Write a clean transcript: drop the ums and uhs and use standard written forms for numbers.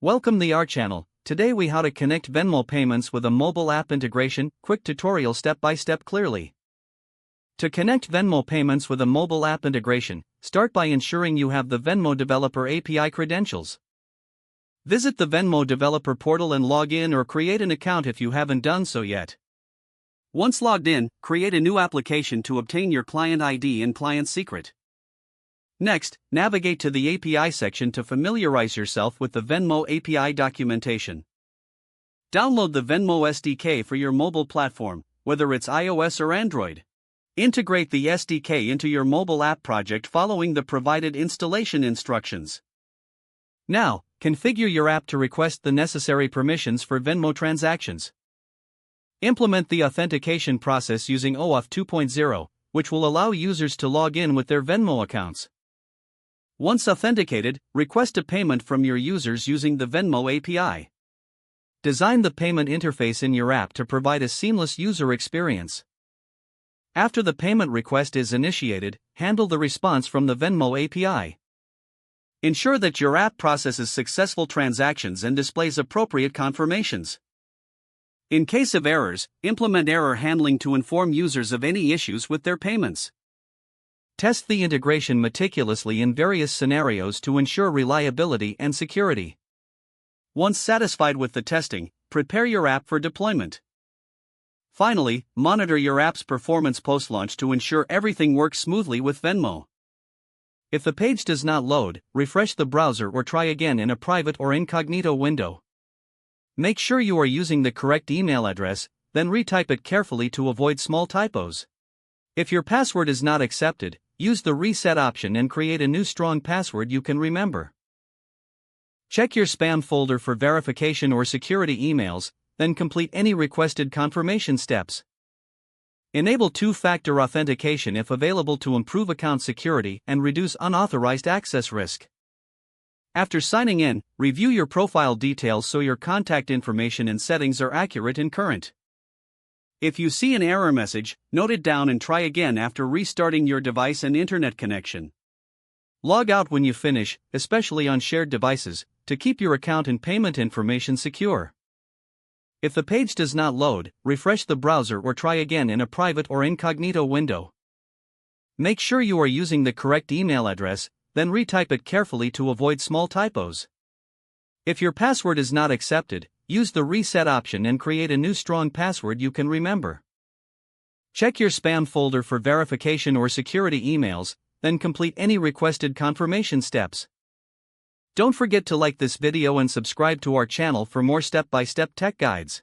Welcome the our channel. Today we how to connect Venmo payments with a mobile app integration, quick tutorial step by step clearly. To connect Venmo payments with a mobile app integration, start by ensuring you have the Venmo Developer API credentials. Visit the Venmo Developer portal and log in or create an account if you haven't done so yet. Once logged in, create a new application to obtain your client ID and client secret. Next, navigate to the API section to familiarize yourself with the Venmo API documentation. Download the Venmo SDK for your mobile platform, whether it's iOS or Android. Integrate the SDK into your mobile app project following the provided installation instructions. Now, configure your app to request the necessary permissions for Venmo transactions. Implement the authentication process using OAuth 2.0, which will allow users to log in with their Venmo accounts. Once authenticated, request a payment from your users using the Venmo API. Design the payment interface in your app to provide a seamless user experience. After the payment request is initiated, handle the response from the Venmo API. Ensure that your app processes successful transactions and displays appropriate confirmations. In case of errors, implement error handling to inform users of any issues with their payments. Test the integration meticulously in various scenarios to ensure reliability and security. Once satisfied with the testing, prepare your app for deployment. Finally, monitor your app's performance post-launch to ensure everything works smoothly with Venmo. If the page does not load, refresh the browser or try again in a private or incognito window. Make sure you are using the correct email address, then retype it carefully to avoid small typos. If your password is not accepted, use the reset option and create a new strong password you can remember. Check your spam folder for verification or security emails, then complete any requested confirmation steps. Enable two-factor authentication if available to improve account security and reduce unauthorized access risk. After signing in, review your profile details so your contact information and settings are accurate and current. If you see an error message, note it down and try again after restarting your device and internet connection. Log out when you finish, especially on shared devices, to keep your account and payment information secure. If the page does not load, refresh the browser or try again in a private or incognito window. Make sure you are using the correct email address, then retype it carefully to avoid small typos. If your password is not accepted, use the reset option and create a new strong password you can remember. Check your spam folder for verification or security emails, then complete any requested confirmation steps. Don't forget to like this video and subscribe to our channel for more step-by-step tech guides.